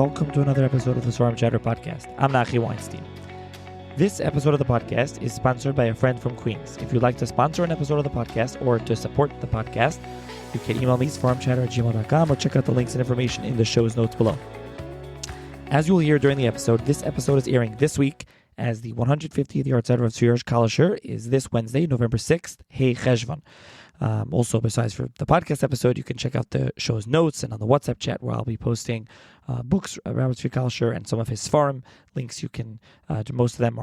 welcome to another episode of the Swarm Chatter podcast. I'm Nachi Weinstein. This episode of the podcast is sponsored by a friend from Queens. If you'd like to sponsor an episode of the podcast or to support the podcast, you can email me, swarmchatter@gmail.com, or check out the links and information in the show's notes below. As you will hear during the episode, this episode is airing this week as the 150th yahrzeit of Rav Zvi Hirsch Kalischer is this Wednesday, November 6th, Hey Cheshvan. Also, besides for the podcast episode, you can check out the show's notes and on the WhatsApp chat where I'll be posting books, Rav Zvi Kalischer, and some of his farm links. You can, most of them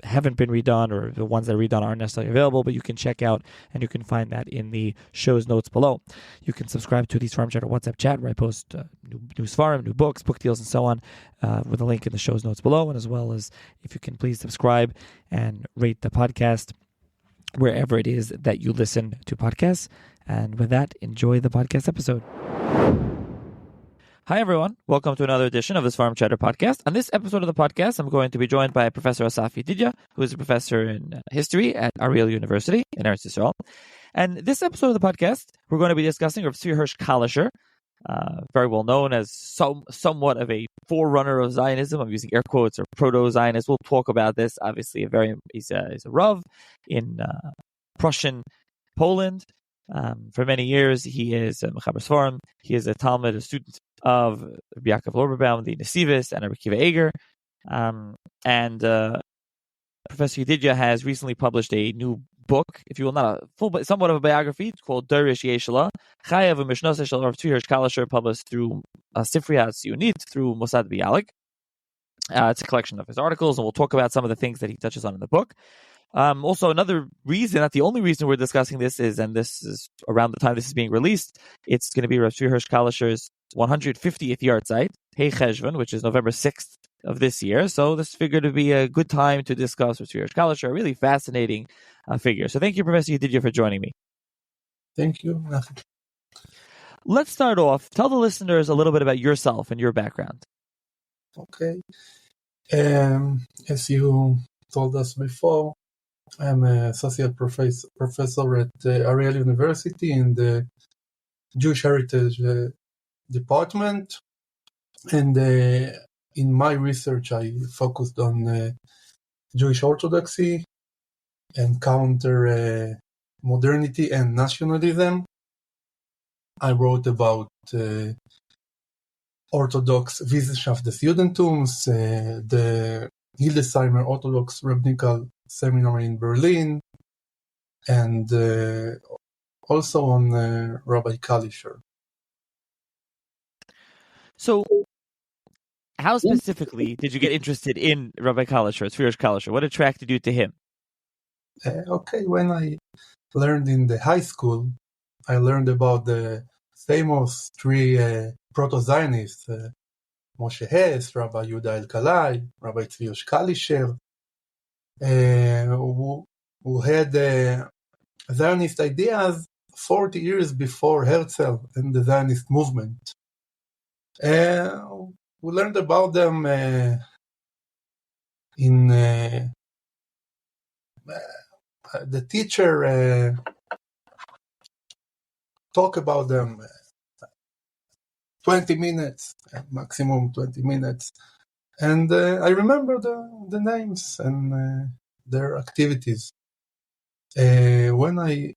haven't been redone, or the ones that are redone aren't necessarily available, but you can check out and you can find that in the show's notes below. You can subscribe to the Farm Chatter WhatsApp chat where I post new farm, new books, book deals, and so on, with a link in the show's notes below, and as well as if you can please subscribe and rate the podcast wherever it is that you listen to podcasts. And with that, enjoy the podcast episode. Hi, everyone. Welcome to another edition of the Farm Chatter podcast. On this episode of the podcast, I'm going to be joined by Professor Asaf Yedidya, who is a professor in history at Ariel University in Eretz Yisrael. And this episode of the podcast, we're going to be discussing Rav Zvi Hirsch Kalischer, very well known as somewhat of a forerunner of Zionism. I'm using air quotes, or proto-Zionist. We'll talk about this. Obviously, he's a Rav in Prussian Poland. For many years, he is a Mechaber Sfarim. He is a Talmud, a student of Rav Yaakov Loerberbaum, the Nesivos, and Rav Akiva Eiger. And Professor Yedidya has recently published a new book, if you will, not a full, but somewhat of a biography. It's called Dorish Yeshela, Chayav Mishnasa Shel Rav Zvi Hirsch Kalischer, published through Sifriat Zionit, through Mossad Bialik. It's a collection of his articles, and we'll talk about some of the things that he touches on in the book. Also, another reason, not the only reason we're discussing this is, and this is around the time this is being released, it's going to be Rav Zvi Hirsch Kalischer's 150th yahrzeit, Hey Cheshvan, which is November 6th of this year. So this figured to be a good time to discuss Rav Zvi Hirsch Kalischer, a really fascinating figure. So thank you, Professor Yedidya, for joining me. Thank you. Let's start off. Tell the listeners a little bit about yourself and your background. Okay. As you told us before, I'm an associate professor at Ariel University in the Jewish Heritage Department. And in my research, I focused on Jewish Orthodoxy and counter modernity and nationalism. I wrote about Orthodox Wissenschaft des Judentums, the Hildesheimer Orthodox Rabbinical Seminary in Berlin, and also on Rabbi Kalischer. So, how specifically did you get interested in Rabbi Kalischer, Zvi Hirsch Kalischer? What attracted you to him? Okay, when I learned in the high school, I learned about the famous three proto-Zionists, Moshe Hess, Rabbi Yehuda Elkalai, Rabbi Zvi Hirsch Kalischer, who had Zionist ideas 40 years before Herzl and the Zionist movement. We learned about them in the teacher talk about them 20 minutes, maximum 20 minutes. And I remember the names and their activities. When I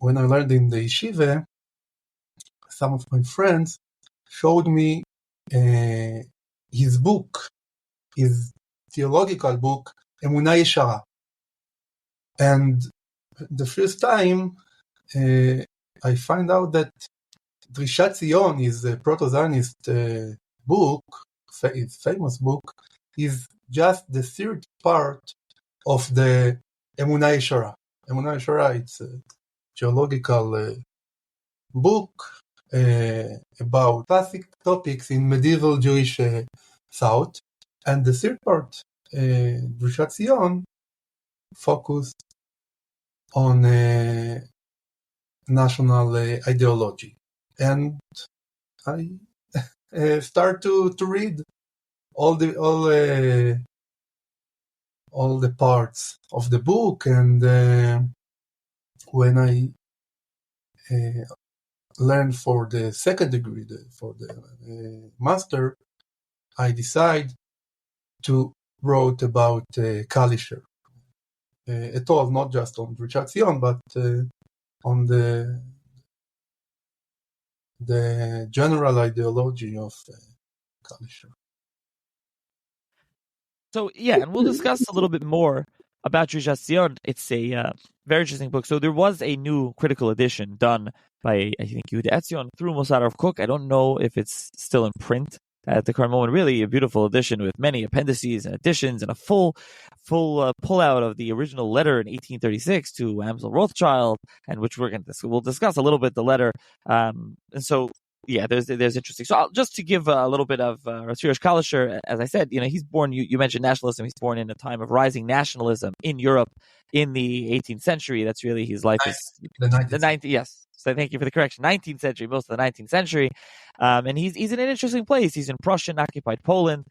learned in the yeshiva, some of my friends showed me his book, his theological book, Emunah Yeshara. And the first time I find out that Drishas Tzion is a proto-Zionist book, his famous book, is just the third part of the Emunah Yeshara. Emunah Yeshara, it's a theological book about classic topics in medieval Jewish thought. And the third part, Drishas Tzion, focused on national ideology. And I start to read all the parts of the book, and when I learned for the second degree, for the master, I decided to write about Kalischer at all, not just on Drishas Tzion, but on the general ideology of Kalischer. So yeah, and we'll discuss a little bit more about Drishas Tzion. It's a very interesting book. So there was a new critical edition done by, I think, Yedidya through Mosad of Cook. I don't know if it's still in print at the current moment. Really a beautiful edition with many appendices and additions and a full pullout of the original letter in 1836 to Baron Rothschild, and which we'll discuss a little bit the letter. And so yeah, there's interesting. So just to give a little bit of Rav Zvi Hirsch, as I said, he's born. You mentioned nationalism. He's born in a time of rising nationalism in Europe in the 18th century. That's really his life is the 19th. Yes. So thank you for the correction. 19th century, most of the 19th century, and he's in an interesting place. He's in Prussian occupied Poland,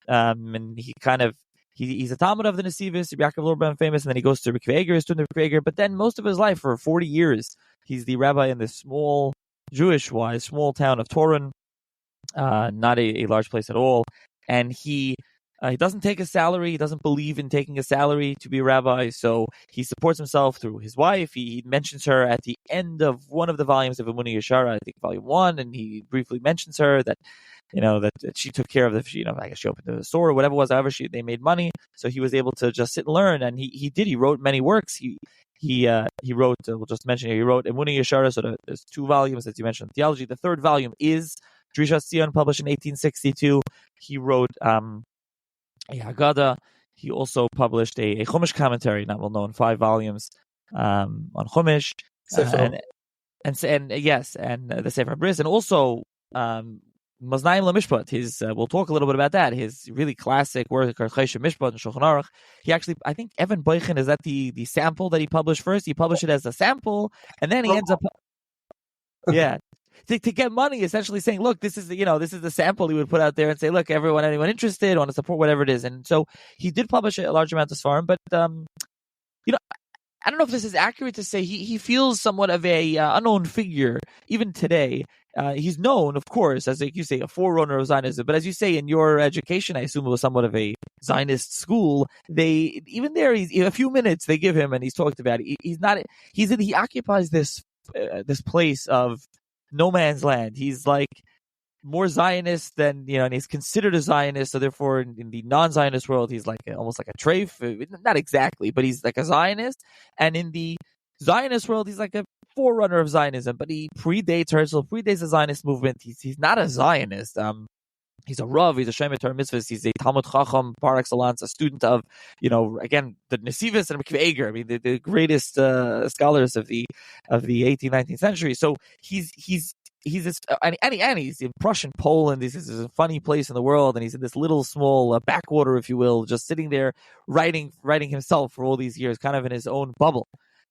and he's a Talmud of the Nesivos, Rav Yaakov Loerberbaum famous, and then he goes to Rav Akiva Eiger, student of Rav Akiva Eiger. But then most of his life, for 40 years, he's the rabbi in this small Jewish-wise small town of Torún, not a large place at all, and he doesn't take a salary. He doesn't believe in taking a salary to be a rabbi, so he supports himself through his wife. He mentions her at the end of one of the volumes of Emunah Yeshara, I think volume 1, and he briefly mentions her that that she took care of I guess she opened the store or whatever it was. However, they made money, so he was able to just sit and learn, and he wrote many works. He wrote, we'll just mention here, he wrote Emunah Yeshara, so there's 2 volumes, as you mentioned, theology. The 3rd volume is Drishas Tzion, published in 1862. He wrote a Haggadah. He also published a Chumash commentary, not well known, 5 volumes on Chumash. And the Sefer Bris, and also Maznaim LaMishpat. We'll talk a little bit about that. His really classic work, Chesed Mishpat and Shulchan Aruch. He actually, I think, Evan Boychen, is that the sample that he published first? He published it as a sample, and then he ends up, to get money, essentially saying, look, this is the sample he would put out there and say, look, anyone interested, want to support whatever it is. And so he did publish a large amount of Sfarim, but I don't know if this is accurate to say he feels somewhat of a unknown figure even today. He's known, of course, as like you say, a forerunner of Zionism. But as you say, in your education, I assume it was somewhat of a Zionist school. He's a few minutes they give him, and he's talked about it. He occupies this place of no man's land. He's like more Zionist than, and he's considered a Zionist. So therefore, in the non-Zionist world, he's like almost like a treif, not exactly, but he's like a Zionist. And in the Zionist world, he's like a forerunner of Zionism, but he predates Herzl, predates the Zionist movement. He's not a Zionist. He's a Rav, he's a Shemet Torah Mitzvahs, he's a Talmud Chacham par excellence, a student of, again, the Nesivos and Rav Akiva Eiger, I mean, the greatest scholars of the 18th, 19th century. So he's in Prussian Poland. This is a funny place in the world, and he's in this little small backwater, if you will, just sitting there writing himself for all these years, kind of in his own bubble.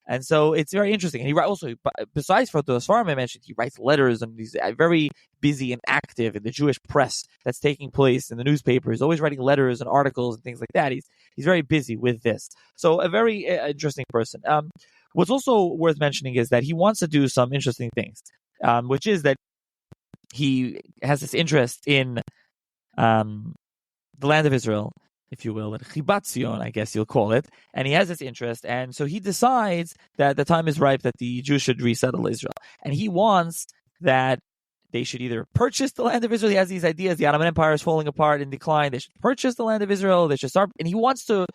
And so it's very interesting. And he also, besides for the Sfarim I mentioned, he writes letters, and he's very busy and active in the Jewish press that's taking place in the newspaper. He's always writing letters and articles and things like that. He's very busy with this. So a very interesting person. What's also worth mentioning is that he wants to do some interesting things, which is that he has this interest in the land of Israel, if you will, and Chibat Tzion, I guess you'll call it. And he has this interest, and so he decides that the time is ripe that the Jews should resettle Israel. And he wants that they should either purchase the land of Israel. He has these ideas. The Ottoman Empire is falling apart in decline. They should purchase the land of Israel. They should start, and he wants to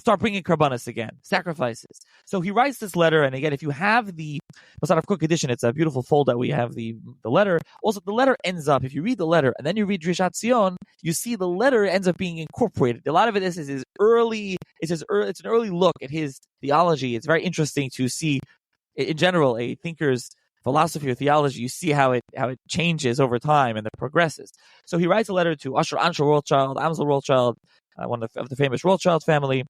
start bringing korbanos again, sacrifices. So he writes this letter, and again, if you have the Mosad of Cook edition, it's a beautiful fold that we have the letter. Also, the letter ends up, if you read the letter and then you read Drishas Tzion, you see the letter ends up being incorporated. A lot of it is his early, it's an early look at his theology. It's very interesting to see, in general, a thinker's philosophy or theology. You see how it changes over time and it progresses. So he writes a letter to Asher Ansel Rothschild, Amsel Rothschild, one of the famous Rothschild family,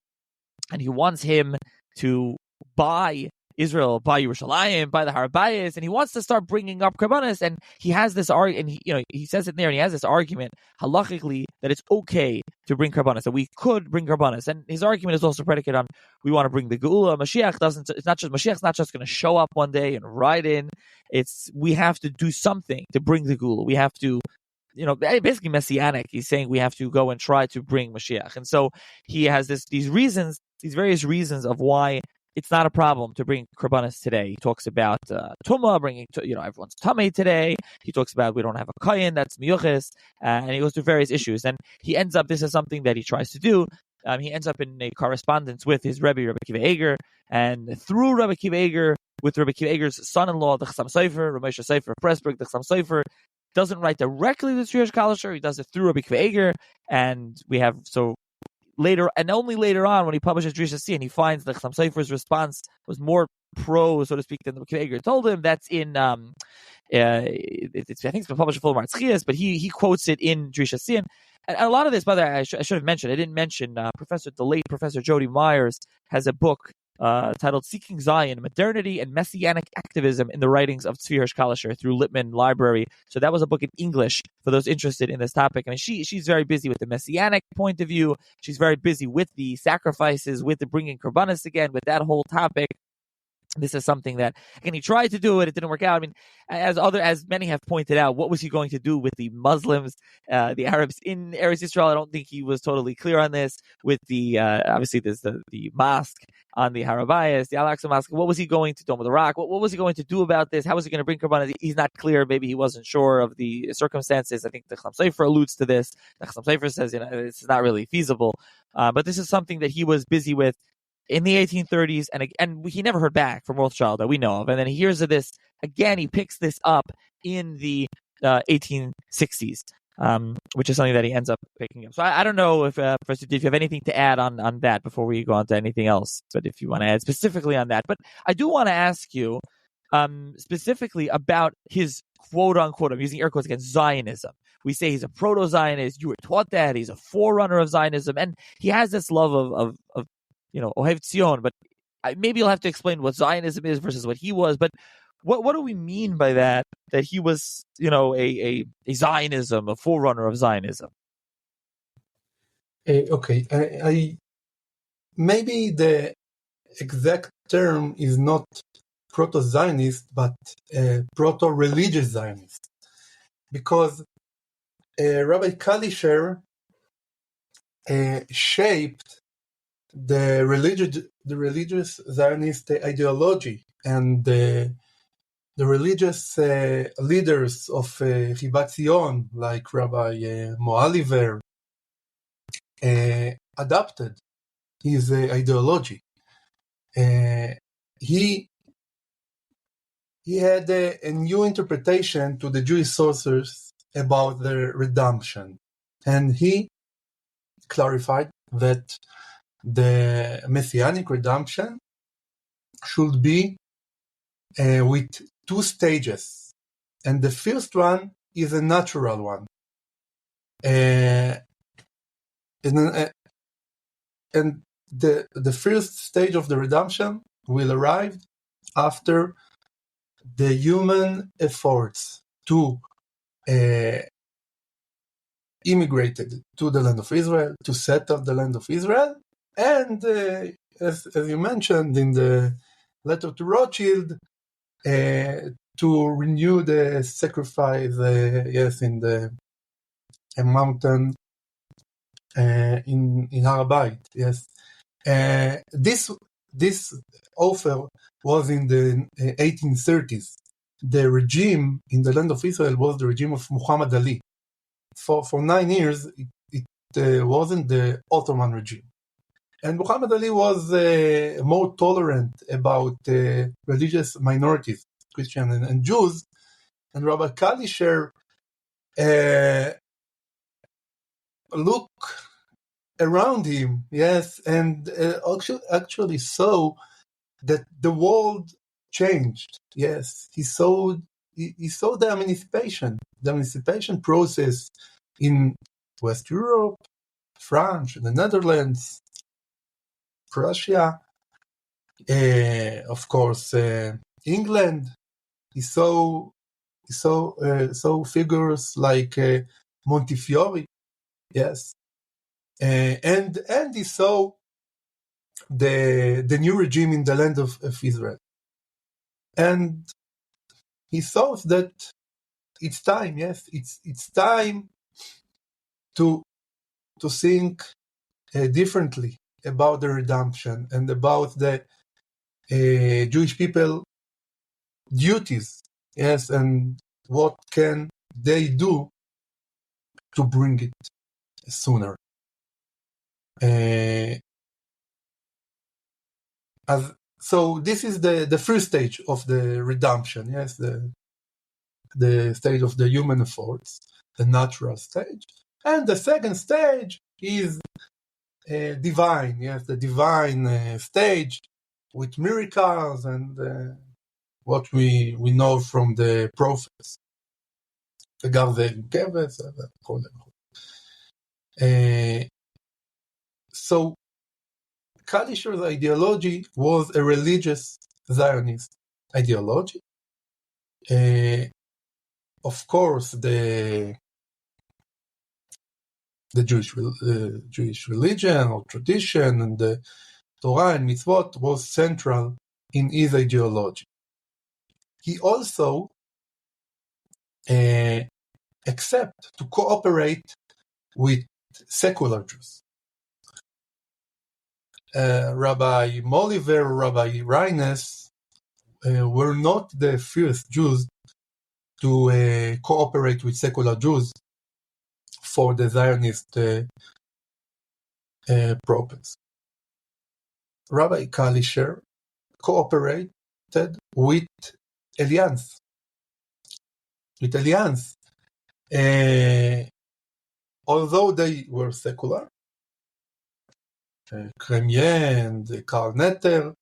and he wants him to buy Israel, buy Yerushalayim, buy the Har Bayis, and he wants to start bringing up korbanos. And he has this argument, and he says it there, and he has this argument halachically that it's okay to bring korbanos, that we could bring korbanos. And his argument is also predicated on we want to bring the Geula. Mashiach's not just going to show up one day and ride in. We have to do something to bring the Geula. We have to basically Messianic. He's saying we have to go and try to bring Mashiach. And so he has these various reasons of why it's not a problem to bring korbanos today. He talks about Tumah, bringing, everyone's Tameh today. He talks about we don't have a Kayin, that's Miyuchis, and he goes through various issues. And he ends up, this is something that he tries to do. He ends up in a correspondence with his Rebbe, Rav Akiva Eiger, and through Rav Akiva Eiger, with Rav Akiva Eiger's son-in-law, the Chassam Sofer, Rav Moshe Sofer of Pressburg, the Chassam Sofer, doesn't write directly to Hirsch Kalischer, he does it through Rav Akiva Eiger, and we have, later, and only later on, when he publishes Drishas Tzion, he finds the Chassam Sofer's response was more pro, so to speak, than the Rav Akiva Eiger told him. That's in, I think it's been published in Full Martzchias, but he quotes it in Drishas Tzion. And a lot of this, by the way, I should have mentioned, I didn't mention, the late Professor Jody Myers has a book titled Seeking Zion, Modernity and Messianic Activism in the Writings of Zvi Hirsch Kalischer through Lippmann Library. So that was a book in English for those interested in this topic. I mean, she's very busy with the Messianic point of view. She's very busy with the sacrifices, with the bringing korbanos again, with that whole topic. This is something that, again, he tried to do it. It didn't work out. I mean, as many have pointed out, what was he going to do with the Muslims, the Arabs in Eretz Yisrael? I don't think he was totally clear on this. With the, obviously, there's the mosque on the Harabayas, the Al-Aqsa Mosque. What was he going to do with Iraq? What was he going to do about this? How was he going to bring korbanos? He's not clear. Maybe he wasn't sure of the circumstances. I think the Chassam Sofer alludes to this. The Chassam Sofer says, it's not really feasible. But this is something that he was busy with in the 1830s, and he never heard back from Rothschild that we know of. And then he hears of this again. He picks this up in the 1860s, which is something that he ends up picking up. So I don't know if Professor, if you have anything to add on that before we go on to anything else. But if you want to add specifically on that, but I do want to ask you specifically about his quote unquote, I'm using air quotes again, Zionism. We say he's a proto-Zionist. You were taught that he's a forerunner of Zionism, and he has this love of Ohev Tzion, but maybe you'll have to explain what Zionism is versus what he was. But what do we mean by that he was, a Zionism, a forerunner of Zionism? Okay, maybe the exact term is not proto-Zionist, but proto-religious Zionist, because Rabbi Kalischer shaped the religious Zionist ideology, and the religious leaders of Chibat Zion, like Rabbi Moaliver, adopted his ideology. He had a new interpretation to the Jewish sources about the redemption, and he clarified that the Messianic redemption should be with two stages, and the first one is a natural one, and the first stage of the redemption will arrive after the human efforts to immigrated to the land of Israel, to settle the land of Israel, and as you mentioned in the letter to Rothschild, to renew the sacrifice, in the mountain in Har Bayit. Yes, this offer was in the 1830s. The regime in the land of Israel was the regime of Muhammad Ali. For 9 years, it wasn't the Ottoman regime. And Muhammad Ali was more tolerant about religious minorities, Christian and Jews. And Rabbi Kalischer look around him, yes, and actually saw that the world changed. Yes, he saw the emancipation process in West Europe, France, the Netherlands, Prussia, of course, England. He saw figures like Montefiore, yes, and he saw the new regime in the land of Israel, and he thought that it's time. Yes, it's time to think differently about the redemption and about the Jewish people duties. Yes, and what can they do to bring it sooner. So this is the first stage of the redemption. Yes, the stage of the human efforts, the natural stage, and the second stage is divine. Yes, the divine stage with miracles and what we know from the prophets. So Kalischer's ideology was a religious Zionist ideology. Of course, the Jewish religion or tradition and the Torah and mitzvot was central in his ideology. He also accepted to cooperate with secular Jews. Rabbi Moliver, Rabbi Reines were not the first Jews to cooperate with secular Jews for the Zionist purpose. Rabbi Kalischer cooperated with Alliance. Although they were secular, Cremier and Karl Netter,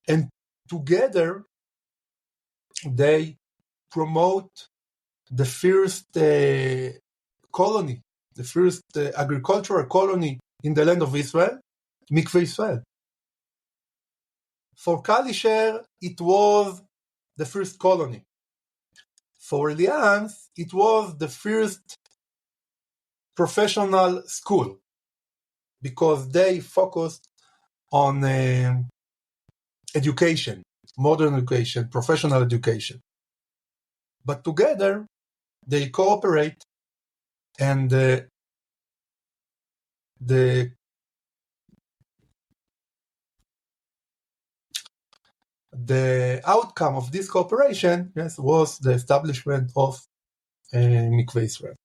and together they promote the first colony, the first agricultural colony in the land of Israel, Mikveh Israel. For Kalischer, it was the first colony. For Alliance, it was the first professional school, because they focused on education, modern education, professional education. But together, they cooperate, and the outcome of this cooperation, yes, was the establishment of Mikveh Israel.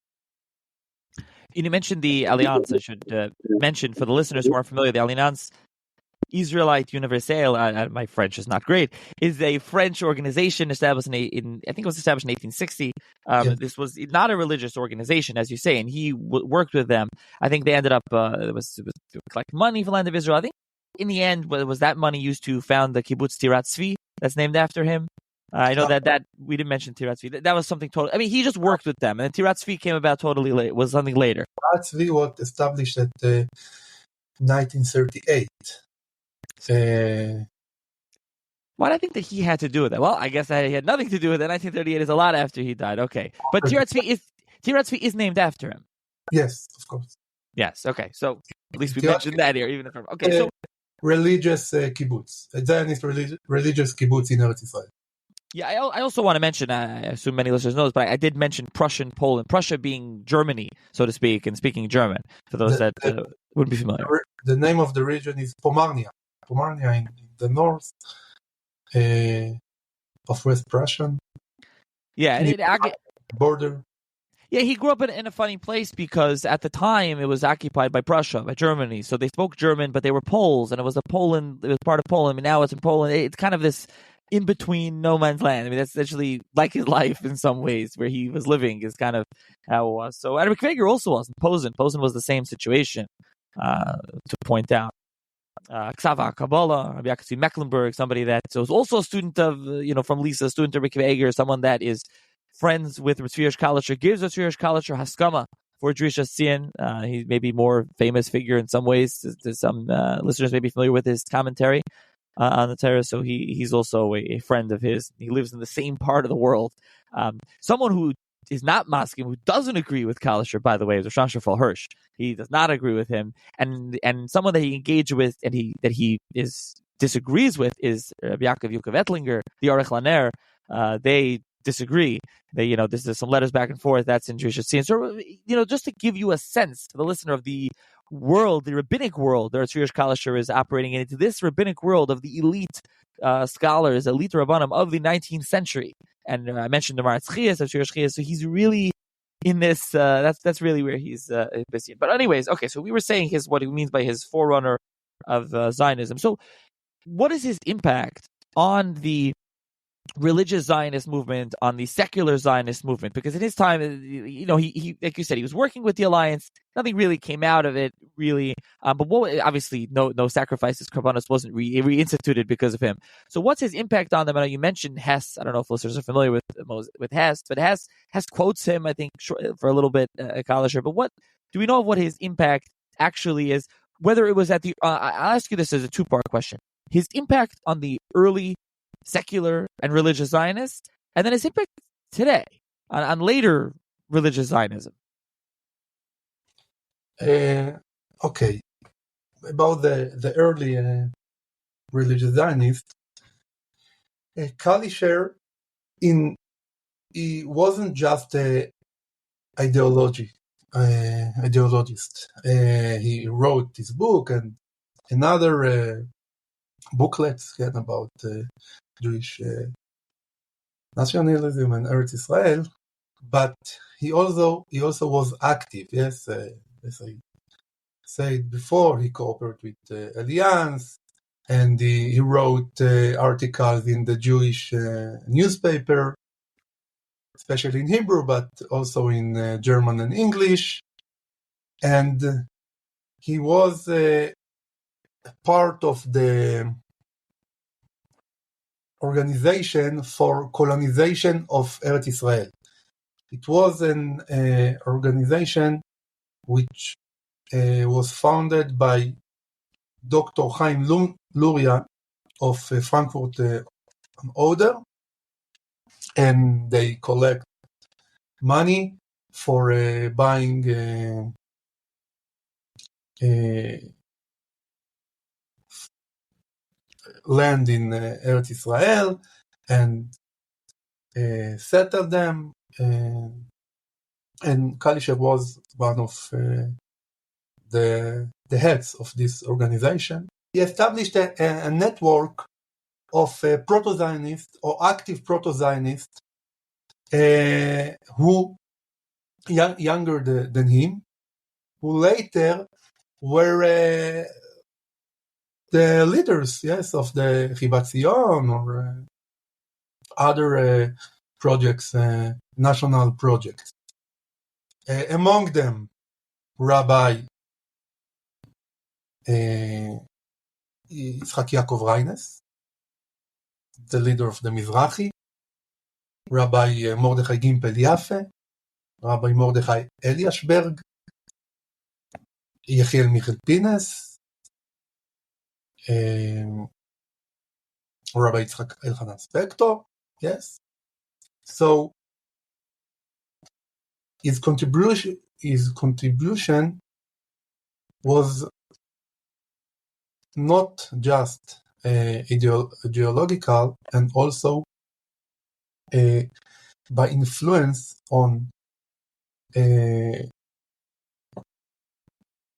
You mentioned the Alliance. I should mention for the listeners who aren't familiar, the Alliance Israelite Universelle, my French is not great, is a French organization established in I think it was established in 1860. Yes. This was not a religious organization, as you say, and he worked with them. I think they ended up it was collect money for the land of Israel. I think in the end, was that money used to found the kibbutz Tzevi that's named after him? I know that we didn't mention Tzevi. That was something total. I mean, he just worked with them, and Tzevi came about totally late. Was something later. Tzevi was established at 1938. Why do I think that he had to do with that? Well, I guess that he had nothing to do with it. 1938 is a lot after he died. Okay, but Tzevi is named after him. Yes, of course. Yes. Okay. So at least we mentioned that here, even if okay. So religious kibbutz, a Zionist religious kibbutz in Eretz Israel. Yeah, I also want to mention, I assume many listeners know this, but I did mention Prussian Poland, Prussia being Germany, so to speak, and speaking German, for those that wouldn't be familiar. The name of the region is Pomerania in the north of West Prussia. Yeah, border. Yeah, he grew up in a funny place because at the time it was occupied by Prussia, by Germany. So they spoke German, but they were Poles, and it was part of Poland, and now it's in Poland. It's kind of this in between no man's land. I mean, that's actually like his life in some ways, where he was living is kind of how it was. So Rabbi Akiva Eiger also was in Posen. Posen was the same situation, to point out. Ksava Kabbalah, Rabbi Yaakov Mecklenburg, somebody that was also a student of, from Lisa, student of Rabbi Akiva Eiger, someone that is friends with Rav Zvi Hirsch Kalischer, gives Rav Zvi Hirsch Kalischer Haskama for Drishas Tzion. He may be more famous figure in some ways. Some listeners may be familiar with his commentary on the Torah, so he's also a friend of his. He lives in the same part of the world. Someone who is not Maskim, who doesn't agree with Kalischer, by the way, is Rav Hirsch. He does not agree with him, and someone that he engaged with and that he disagrees with is Rabbi Yaakov Ettlinger, the Orech Laner. They disagree. There's some letters back and forth. That's in Drishas Tzion. So, just to give you a sense to the listener of the world, the rabbinic world that Hirsch Kalischer is operating in, into this rabbinic world of the elite scholars, elite rabbanim of the 19th century. And I mentioned the Maratz of Hirsch, so he's really in this. That's really where he's busy. But anyways, okay. So we were saying what he means by his forerunner of Zionism. So, what is his impact on the religious Zionist movement, on the secular Zionist movement? Because in his time, he like you said, he was working with the alliance. Nothing really came out of it, really. But obviously, no sacrifices, korbanos wasn't reinstituted because of him. So what's his impact on them? I know you mentioned Hess. I don't know if listeners are familiar with Hess, but Hess quotes him, I think, for a little bit, Kalischer. But what do we know of what his impact actually is? Whether it was at the, I'll ask you this as a two-part question. His impact on the early secular and religious Zionists, and then his impact today on later religious Zionism. Okay, about the early religious Zionists, Kalischer, he wasn't just an ideologist. He wrote this book and another booklets about Jewish nationalism and Eretz Israel, but he also was active. Yes, as I said before, he cooperated with Alliance, and he wrote articles in the Jewish newspaper, especially in Hebrew, but also in German and English. And he was part of the organization for colonization of Eretz Israel. It was an organization which was founded by Dr. Chaim Luria of Frankfurt am Oder, and they collect money for buying land in Eretz Israel and settle them. And Kalischer was one of the heads of this organization. He established a network of proto-Zionists or active proto-Zionists who younger than him, who later were the leaders, yes, of the Chivat Zion or other projects, national projects. Among them, Rabbi Yitzhak Yaakov Reines, the leader of the Mizrahi, Rabbi Mordechai Gimpel Yaffe, Rabbi Mordechai Eliashberg, Yechiel Michel Pines, Rabbi Yitzhak Elchanan Spector, yes. So his contribution was not just ideological, and also by influence on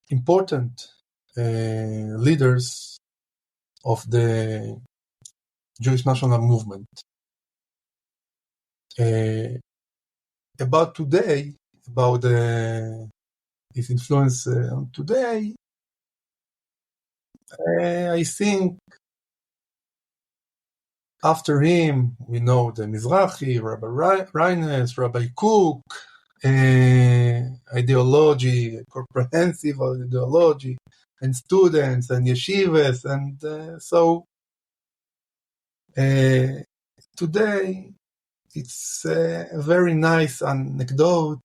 important leaders of the Jewish national movement. About today, about his influence on today, I think after him, we know the Mizrahi, Rabbi Reines, Rabbi Cook, ideology, comprehensive ideology, and students and yeshivas, and so today it's a very nice anecdote.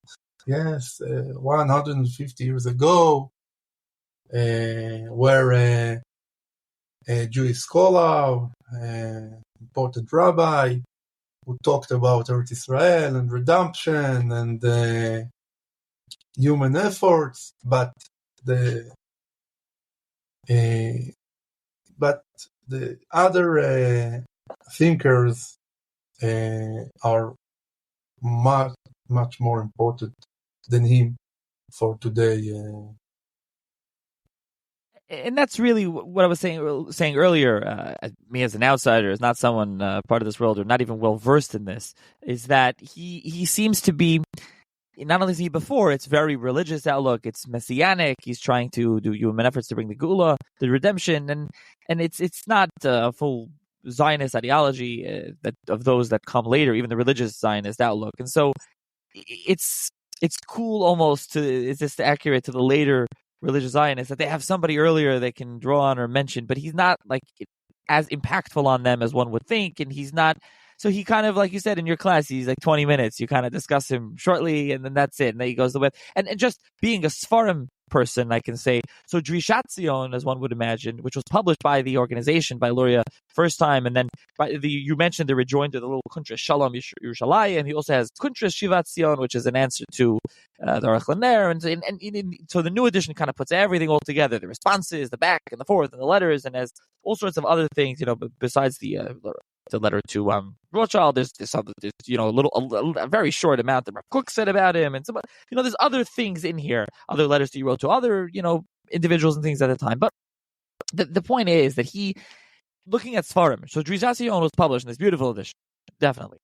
Yes, 150 years ago, where a Jewish scholar, important rabbi, who talked about Eretz Israel and redemption and human efforts, but the other thinkers are much, much more important than him for today. And that's really what I was saying earlier. Me as an outsider, as not someone part of this world or not even well versed in this, is that he seems to be, not only is he before, it's very religious outlook. It's Messianic. He's trying to do human efforts to bring the Gula, the redemption, and it's not a full Zionist ideology that of those that come later, even the religious Zionist outlook. And so it's cool almost to, is this accurate to the later religious Zionists, that they have somebody earlier they can draw on or mention, but he's not like as impactful on them as one would think, and he's not. So he kind of, like you said in your class, he's like 20 minutes. You kind of discuss him shortly, and then that's it. And then he goes the way. And just being a Sfarim person, I can say, so Drishas Tzion, as one would imagine, which was published by the organization, by Luria, first time, and then you mentioned the rejoinder, the little Kuntras Shalom Yerushalayim, and he also has Kuntras Shivat Tzion, which is an answer to the Aruch LaNer, and so the new edition kind of puts everything all together, the responses, the back and the forth, and the letters, and has all sorts of other things, besides the letter to Rothschild. There's a very short amount that Rav Kook said about him, and some, there's other things in here, other letters that he wrote to other individuals and things at the time. But the point is that he, looking at Sfarim, so Drishas Tzion was published in this beautiful edition, definitely.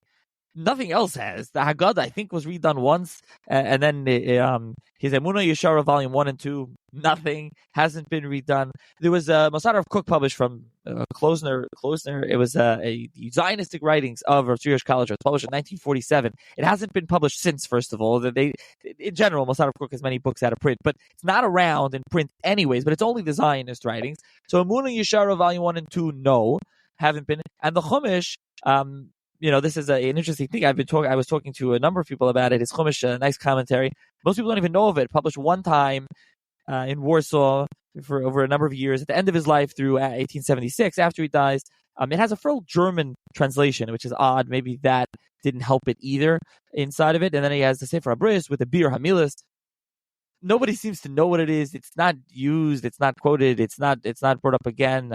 Nothing else has. The Haggadah, I think, was redone once, and then his Emunah Yeshara Volume 1 and 2, nothing, hasn't been redone. There was a Mossad of Kook published from Klosner. It was the Zionistic writings of Rav Zvi Hirsch Kalischer. It's published in 1947. It hasn't been published since, first of all. They, in general, Mossad of Kook has many books out of print, but it's not around in print anyways, but it's only the Zionist writings. So Emunah Yeshara Volume 1 and 2, no, haven't been. And the Chumash, this is an interesting thing. I was talking to a number of people about it. It's Chumash, a nice commentary. Most people don't even know of it. Published one time in Warsaw for over a number of years. At the end of his life, through 1876, after he dies, it has a full German translation, which is odd. Maybe that didn't help it either inside of it. And then he has the Sefer Abris with the Bir Hamilas. Nobody seems to know what it is. It's not used. It's not quoted. It's not brought up again.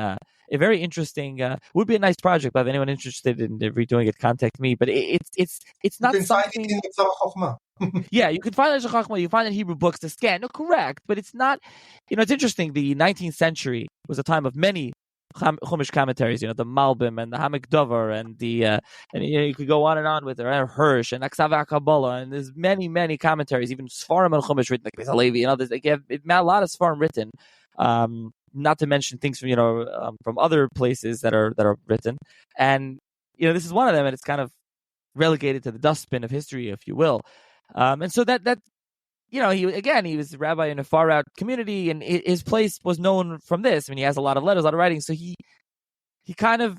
A very interesting, would be a nice project. But if anyone interested in redoing it, contact me. But it's not something. You can find it in the yeah, you can find it in Chachma. You find it in Hebrew books to scan. No, correct. But it's not. It's interesting. The 19th century was a time of many Chumash commentaries. The Malbim and the Hamek Dover and the you could go on and on with Hirsch and Aksav Kabbalah, and there's many commentaries, even Sfarim and Chumash written, like Halevi and others. Like you have a lot of Sfarim written. Not to mention things from other places that are written, and this is one of them, and it's kind of relegated to the dustbin of history, if you will. And so that he was a rabbi in a far out community, and his place was known from this. I mean, he has a lot of letters, a lot of writings, so he kind of,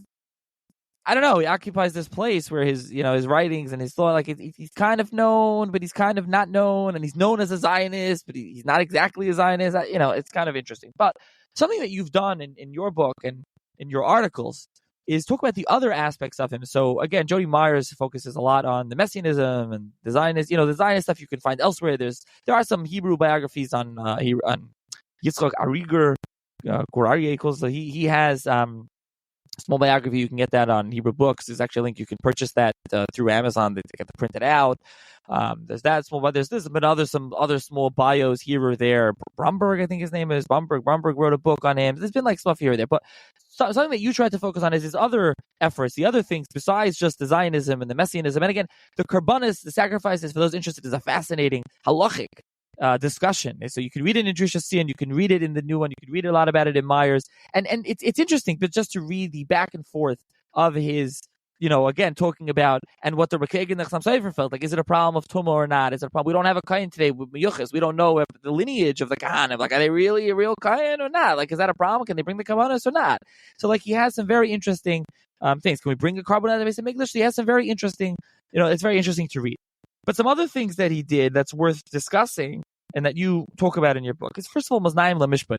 I don't know, he occupies this place where his writings and his thought, like he's kind of known, but he's kind of not known, and he's known as a Zionist, but he's not exactly a Zionist. It's kind of interesting. But something that you've done in your book and in your articles is talk about the other aspects of him. So again, Jody Myers focuses a lot on the Messianism and the Zionist, the Zionist stuff you can find elsewhere. There are some Hebrew biographies on Yitzchak Ariger, so he has small biography. You can get that on Hebrew Books. There's actually a link. You can purchase that through Amazon. They get to print it out. There's that small, but there's some other small bios here or there. Bromberg, I think his name is Bromberg. Bromberg wrote a book on him. There's been like stuff here or there, but something that you tried to focus on is his other efforts, the other things besides just the Zionism and the Messianism. And again, the korbanos, the sacrifices, for those interested, is a fascinating halachic discussion. So you can read it in Drishas Tzion, you can read it in the new one, you can read a lot about it in Myers, and it's interesting, but just to read the back and forth of his, again, talking about and what the Rekeg and the Chassam Sofer felt like. Is it a problem of Tumah or not? Is it a problem? We don't have a Kayan today with Meyuchas. We don't know if the lineage of the Kahanim, like, are they really a real Kayan or not? Like, is that a problem? Can they bring the korbanos or not? So, like, he has some very interesting things. Can we bring a korban out of the base of English? He has some very interesting, it's very interesting to read. But some other things that he did that's worth discussing and that you talk about in your book is, first of all, Maznayim LaMishpat.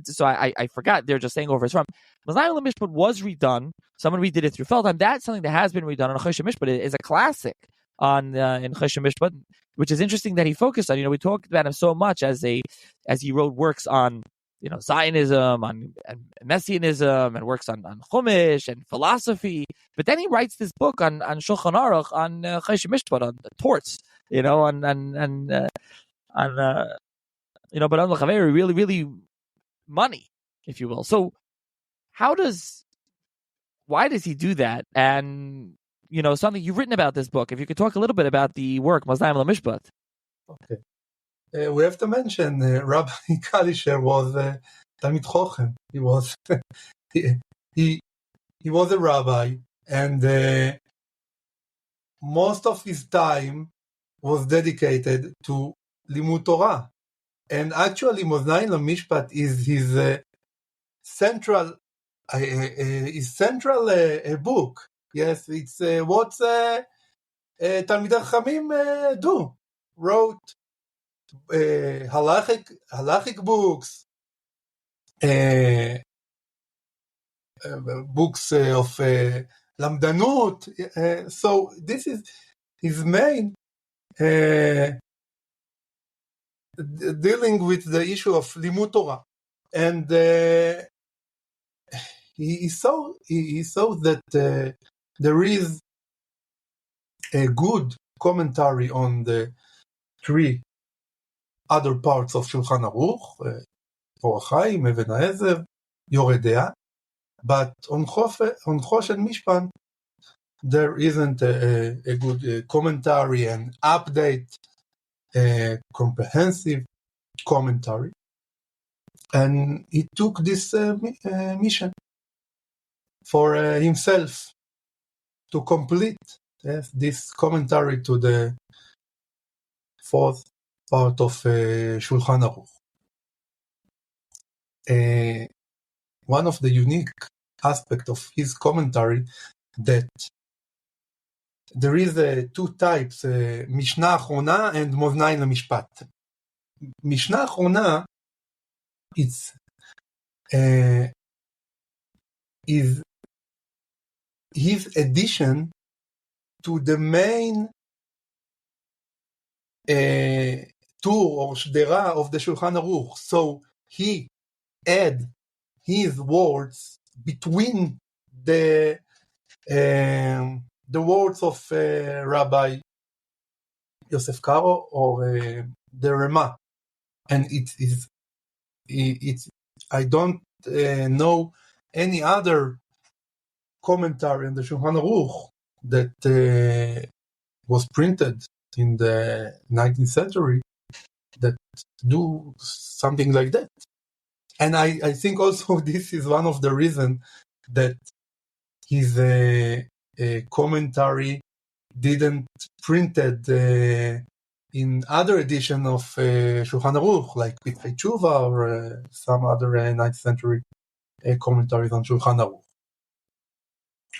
So I forgot, they're just saying over his from. Maznayim LaMishpat was redone. Someone redid it through Feldheim. That's something that has been redone on Choshen Mishpat. It is a classic in Choshen Mishpat, which is interesting that he focused on. We talked about him so much as he wrote works on Zionism, on and Messianism, and works on Chumash and philosophy. But then he writes this book on Shulchan Aruch, on Choshen Mishpat, on torts, but on L'Chaveri, really, really money, if you will. So why does he do that? And, something you've written about this book, if you could talk a little bit about the work, Mazdayim LaMishpat. Okay. We have to mention Rabbi Kalischer was Talmid Chochem. He was he was a rabbi, and most of his time was dedicated to Limud Torah. And actually, Mazdayim LaMishpat is his central book. Yes, it's what Talmidei Chachamim wrote. Halachic books, books of Lamdanut. So this is his main dealing with the issue of Limud Torah, and he saw that there is a good commentary on the three other parts of Shulchan Aruch, Orach Chaim, Even HaEzer, Yedidya, but on Choshen Mishpat there isn't a good commentary and update, comprehensive commentary, and he took this mission for himself to complete this commentary to the fourth part of Shulchan Aruch. One of the unique aspects of his commentary that there is two types, Mishnah Achrona and Mazdayim LaMishpat. Mishnah Achrona is his addition to the main tour or shderah of the Shulchan Aruch. So he add his words between the words of Rabbi Yosef Karo or the Rema, and it's I don't know any other commentary on the Shulchan Aruch that was printed in the 19th century that do something like that. And I think also this is one of the reasons that his commentary didn't printed in other edition of Shulchan Aruch, like Pitkei Tshuva or some other 19th century commentaries on Shulchan Aruch.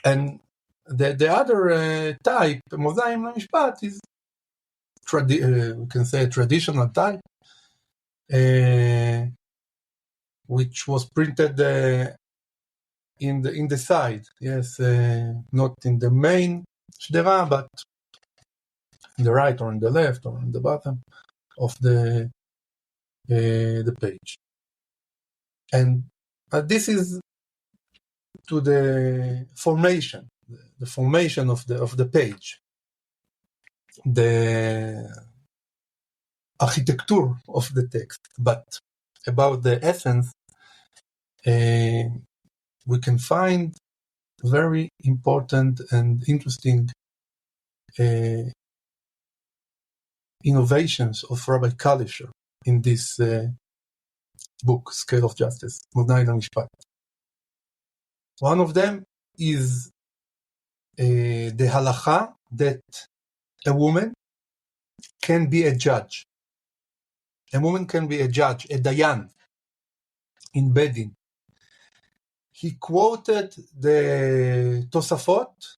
And the other type, Mazdayim LaMishpat, is we can say a traditional type, which was printed in the side, yes, not in the main shderah, but in the right or in the left or in the bottom of the page. And this is to the formation of the page, the architecture of the text. But about the essence, we can find very important and interesting innovations of Rabbi Kalischer in this book, Scale of Justice, Mazdayim LaMishpat. One of them is the halacha that a woman can be a judge. A woman can be a judge, a dayan, in Bedin. He quoted the Tosafot,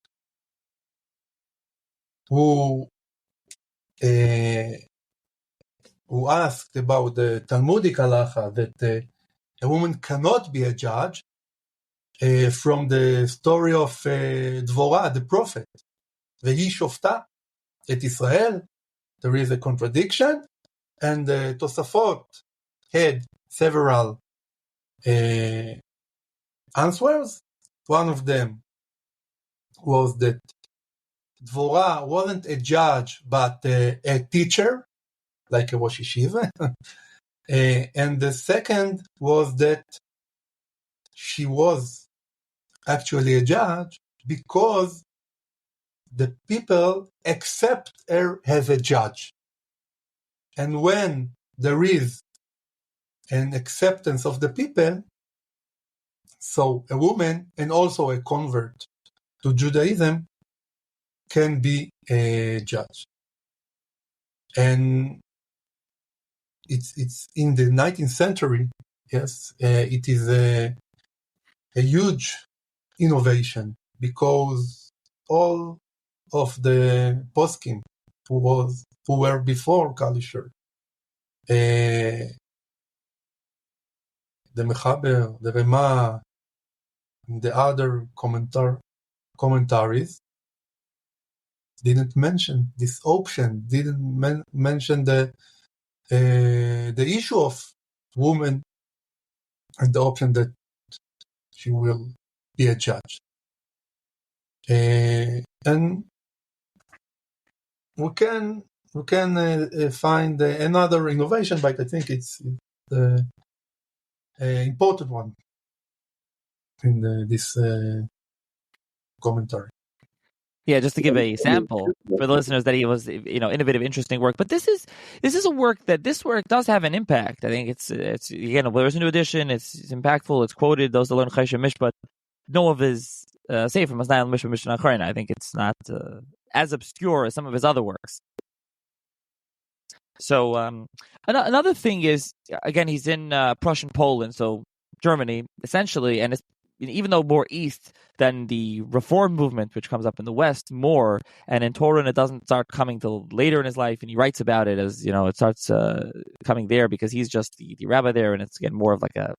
who asked about the Talmudic halacha that a woman cannot be a judge, from the story of Dvorah, the prophet. Vehi shofta et Israel. There is a contradiction, and the Tosafot had several answers. One of them was that Dvorah wasn't a judge, but a teacher, like a Rosh Yeshiva. And the second was that she was actually a judge because the people accept her as a judge. And when there is an acceptance of the people, so a woman and also a convert to Judaism can be a judge. And it's in the 19th century, yes, it is a huge innovation because all of the poskim who were before Kalischer, the Mechaber, the Rema, the other commentaries didn't mention this option, didn't mention the issue of woman and the option that she will be a judge. And we can find another innovation, but I think it's the important one in this commentary. Yeah, just to give a sample for the listeners that he was, innovative, interesting work. But this is a work does have an impact. I think it's again, there's a new edition. It's impactful. It's quoted. Those that learn Chayshim Mishpat know of his Sefer Maznayim Mishpat Mishnah Acharina. I think it's not as obscure as some of his other works. So another thing is, again, he's in Prussian Poland, so Germany essentially, and it's, even though more east than the Reform movement, which comes up in the West more, and in Torún it doesn't start coming till later in his life, and he writes about it as, it starts coming there because he's just the rabbi there, and it's again more of like a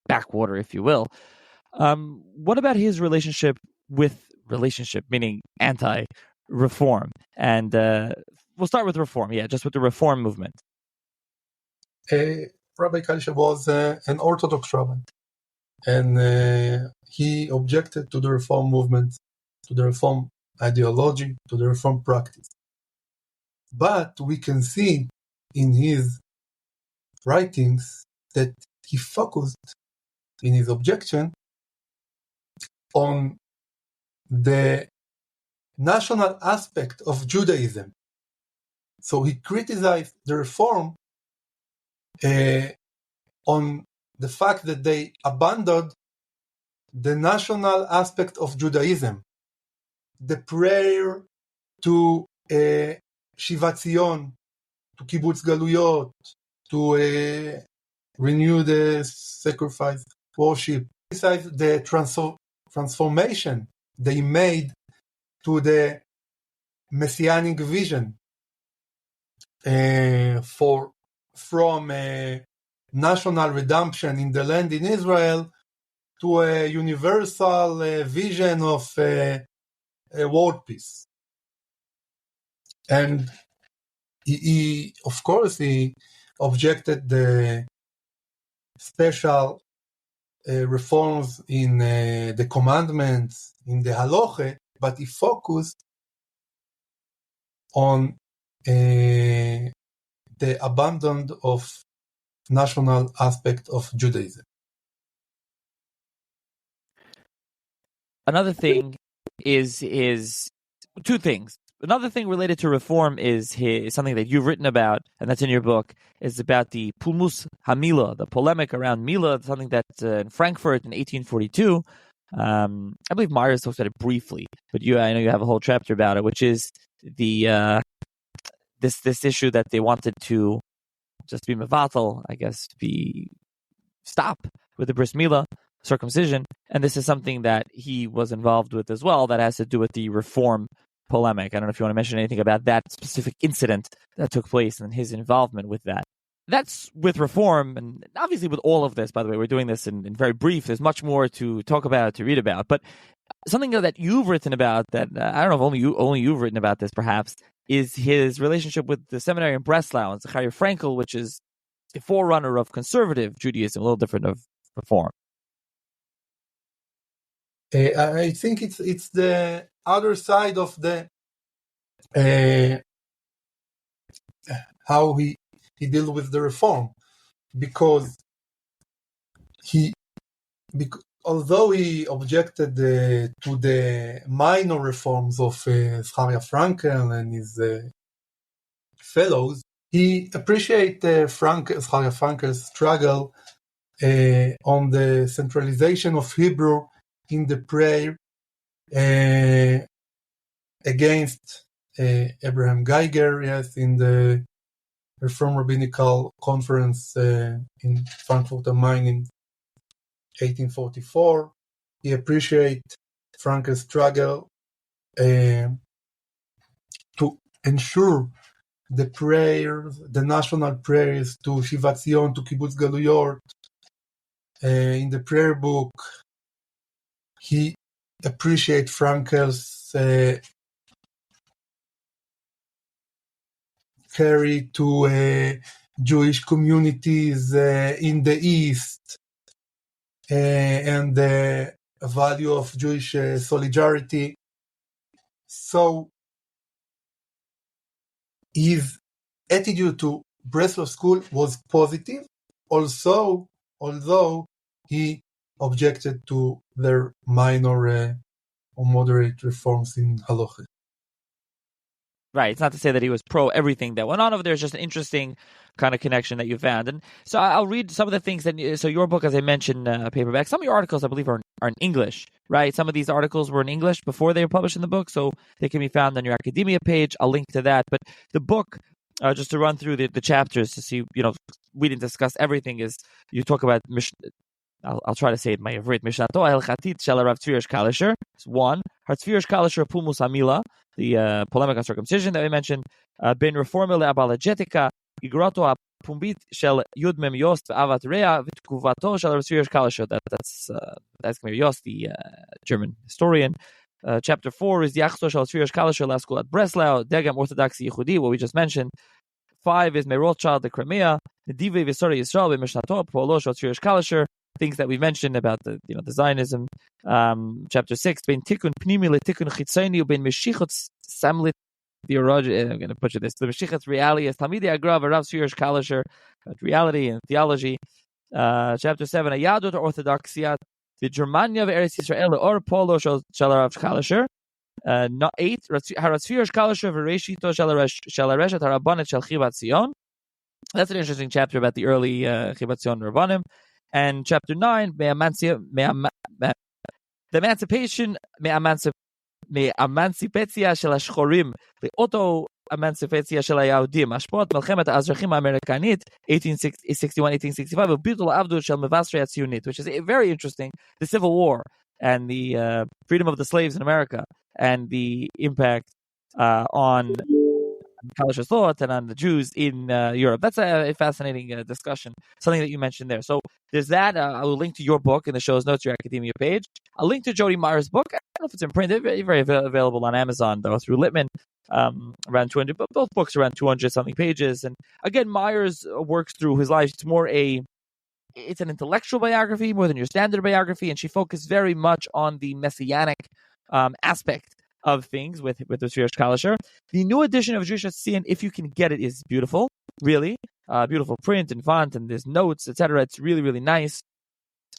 backwater, if you will. What about his relationship, meaning anti-Reform? And we'll start with Reform, just with the Reform movement. Rabbi Kalischer was an Orthodox rabbi. And he objected to the Reform movement, to the Reform ideology, to the Reform practice. But we can see in his writings that he focused in his objection on the national aspect of Judaism. So he criticized the Reform on the fact that they abandoned the national aspect of Judaism, the prayer to Shivat Tzion, to Kibbutz Galuyot, to renew the sacrifice worship. Besides the transformation they made to the Messianic vision from national redemption in the land in Israel to a universal vision of world peace. And he of course, he objected the special reforms in the commandments, in the halacha, but he focused on the abandon of national aspect of Judaism. Another thing is two things. Another thing related to Reform is something that you've written about, and that's in your book, is about the Pulmus Hamila, the polemic around Mila, something that in Frankfurt in 1842, I believe Myers talks about it briefly, but I know you have a whole chapter about it, which is the this issue that they wanted to just be mevatel, I guess, stop with the bris milah, circumcision, and this is something that he was involved with as well. That has to do with the Reform polemic. I don't know if you want to mention anything about that specific incident that took place and his involvement with that. That's with Reform, and obviously with all of this. By the way, we're doing this in very brief. There's much more to talk about, to read about, but something that you've written about that I don't know if only you've written about this, perhaps, is his relationship with the seminary in Breslau and Zachariah Frankel, which is the forerunner of conservative Judaism, a little different of reform? I think it's the other side of the how he deal with the reform, because although he objected to the minor reforms of Zcharia Frankel and his fellows, he appreciated Zcharia Frankel's struggle on the centralization of Hebrew in the prayer against Abraham Geiger, yes, in the Reform Rabbinical Conference in Frankfurt am Main in 1844. He appreciated Frankel's struggle to ensure the national prayers to Shivat Zion, to Kibbutz Galuyot. In the prayer book, he appreciated Frankel's carry to Jewish communities in the East, and the value of Jewish solidarity. So his attitude to Breslov School was positive, also, although he objected to their minor or moderate reforms in Halacha. Right. It's not to say that he was pro everything that went on over there. It's just an interesting kind of connection that you found. And so I'll read some of the things that. So your book, as I mentioned, paperback. Some of your articles, I believe, are in English. Right. Some of these articles were in English before they were published in the book, so they can be found on your academia page. I'll link to that. But the book, just to run through the chapters to see, we didn't discuss everything. Is you talk about I'll try to say it in my Ivrit. Mishnato Helchatit Shel Rav Zvi Hirsch Kalischer. It's one. Rav Zvi Hirsch Kalischer Pumus Hamila, the polemic on circumcision that we mentioned. Ben Reforma Le'Apologetica, Igrato Pumbit Shel Yud Mem Yost Avat Rea V'Tkuvato Shel Rav Zvi Hirsch Kalischer. That's Gemir Yost, the German historian. Chapter 4 is Yachzo Shel Rav Zvi Hirsch Kalischer La School at Breslau, Degam Orthodoxy Yehudi, what we just mentioned. 5 is Rothschild, the Crimea, the Dive V'Sori Yisrael B'Mishnato Polo Shel Rav Zvi Hirsch Kalischer. Things that we mentioned about the Zionism. Chapter 6, Ben Tikkun Pnimi LeTikkun Chitzoni Ben Meshichot Samlit Theology. I'm going to put you this: the Meshichot reality as Talmidei Agra Rav Zvi Hirsch Kalischer, reality and theology. Chapter 7, Ayadot Orthodoxia, the Germania Eretz Yisrael or Polo Shel Rav Kalischer. 8, Rav Zvi Hirsch Kalischer V'Reishito Shel Reshet Harabanet Shel Chivat Tzion. That's an interesting chapter about the early Chivat Tzion Rabbanim. And chapter 9, the emancipation, emancipatia shel hashchorim, the auto-emancipatia shel hayahudim, ashpot melchemet ha'azrachim ha'amerikanit, 1861-1865, u'bitul avdut shel mevasrei hatzionit, which is very interesting, the Civil War and the freedom of the slaves in America and the impact on Kalischer's thought and on the Jews in Europe. That's a fascinating discussion, something that you mentioned there. So there's that. I will link to your book in the show's notes, your academia page. I'll link to Jody Meyer's book. I don't know if it's in print. They're very available on Amazon, though, through Littman. Around 200, but both books around 200-something pages. And again, Myers works through his life. It's an intellectual biography more than your standard biography, and she focused very much on the Messianic aspect of things with the Hirsch Kalischer. The new edition of Drishas Tzion, if you can get it, is beautiful. Really, beautiful print and font, and there's notes, etc. It's really, really nice.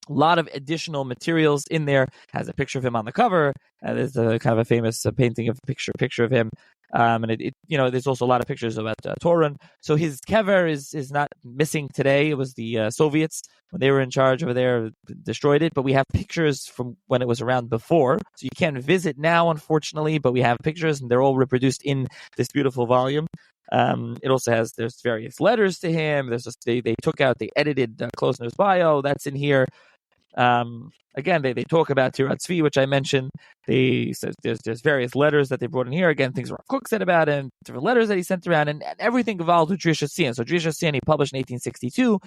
A lot of additional materials in there. Has a picture of him on the cover. There's a kind of a famous painting of picture of him. And there's also a lot of pictures about Torún. So his kever is not missing today. It was the Soviets, when they were in charge over there, destroyed it. But we have pictures from when it was around before. So you can't visit now, unfortunately, but we have pictures, and they're all reproduced in this beautiful volume. It also there's various letters to him. They edited Klosner's bio. That's in here. Again, they talk about Tirat Tzvi, which I mentioned. They said there's various letters that they brought in here. Again, things Rav Kook said about him, different letters that he sent around, and everything involved with Drishas Tzion. So Drishas Tzion he published in 1862.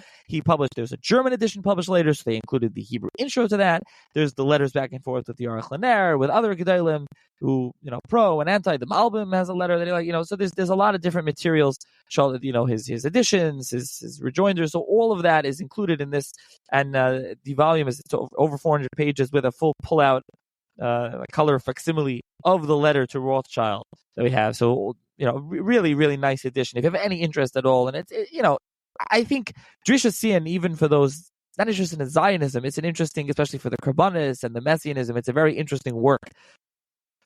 There's a German edition published later, so they included the Hebrew intro to that. There's the letters back and forth with the Aruch LaNer, with other Gedolim who, pro and anti. The Malbim has a letter that he so there's a lot of different materials, his editions, his rejoinders. So all of that is included in this, and the volume is over 400 pages with a full pull-out a color facsimile of the letter to Rothschild that we have. So, really, really nice edition. If you have any interest at all, and I think Drishas Tzion, even for those not interested in Zionism, it's an interesting, especially for the korbanos and the Messianism, it's a very interesting work.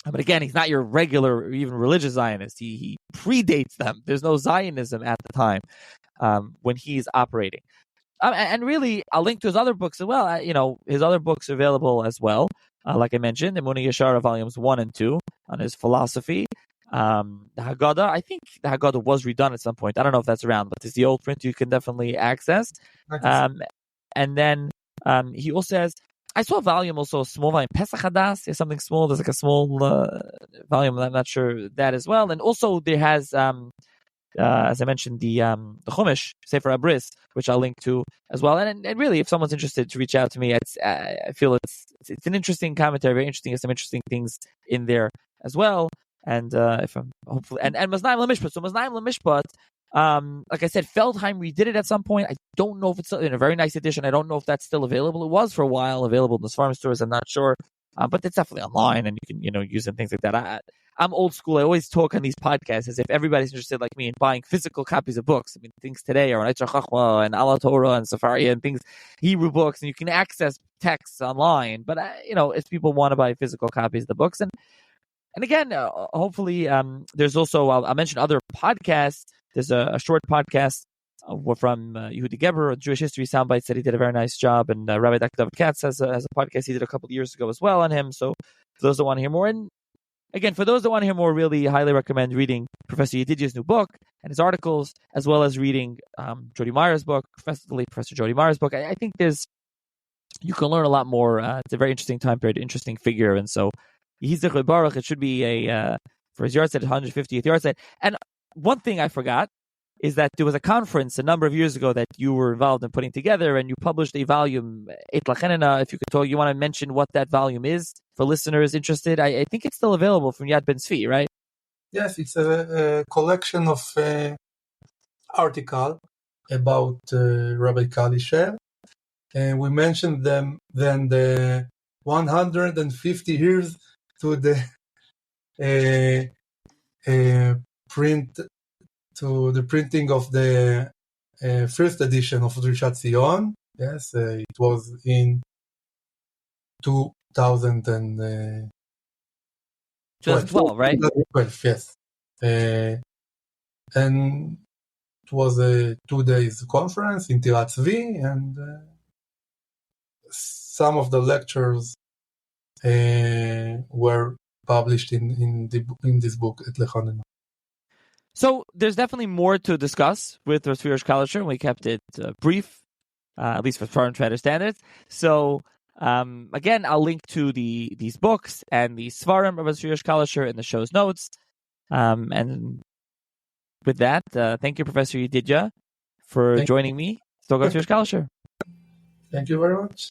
But again, he's not your regular or even religious Zionist. He predates them. There's no Zionism at the time when he's operating. And really, I'll link to his other books as well. His other books are available as well. Like I mentioned, the Emunah Yeshara volumes 1 and 2 on his philosophy. The Haggadah, I think the Haggadah was redone at some point. I don't know if that's around, but there's the old print you can definitely access. And then he also has, I saw a volume, also a small volume, Pesach Hadas. There's something small. There's like a small volume. I'm not sure that as well. And also there has, as I mentioned, the Chumash, Sefer Abris, which I'll link to as well. And really, if someone's interested to reach out to me, I feel it's an interesting commentary, very interesting. There's some interesting things in there as well. And if I'm hopefully and Maznaim LaMishpat. So Maznaim LaMishpat, like I said, Feldheim redid it at some point. I don't know if it's in a very nice edition. I don't know if that's still available. It was for a while available in the farm stores. I'm not sure, but it's definitely online, and you can use it and things like that. I'm old school. I always talk on these podcasts as if everybody's interested, like me, in buying physical copies of books. I mean, things today are on Eitzah Chachma and Ala Torah and Sefaria and things, Hebrew books, and you can access texts online. But if people want to buy physical copies of the books, and again, hopefully, there's also I'll mention other podcasts. There's a short podcast from Yehudi Geber, Jewish History Soundbites, that he did a very nice job, and Rabbi Dr. Katz has a podcast he did a couple of years ago as well on him. So for those that want to hear more, and again, for those that want to hear more, really highly recommend reading Professor Yedidya's new book and his articles, as well as reading Jody Meyer's book, Professor Jody Meyer's book. I think you can learn a lot more. It's a very interesting time period, interesting figure, and so he's the Baruch. It should be for his yard set, 150th yard set. And one thing I forgot is that there was a conference a number of years ago that you were involved in putting together, and you published a volume, Eit Lachenina. If you could talk, you want to mention what that volume is for listeners interested? I think it's still available from Yad Ben Tzvi, right? Yes, it's a collection of articles about Rabbi Kalischer, and we mentioned them then the 150 years to the printing of the first edition of Drishas Tzion. Yes, it was in 2012, right? 2012, yes. And it was a 2 days conference in Tirat Tzvi, and some of the lectures were published in this book, Et Lechanena. So there's definitely more to discuss with Rav Zvi Hirsch Kalischer, and we kept it brief, at least for foreign trader standards. So again, I'll link to these books and the Svarim of Rav Zvi Hirsch Kalischer in the show's notes. And with that, thank you, Professor Yedidya, for joining me. Rav Zvi Hirsch Kalischer. Thank you very much.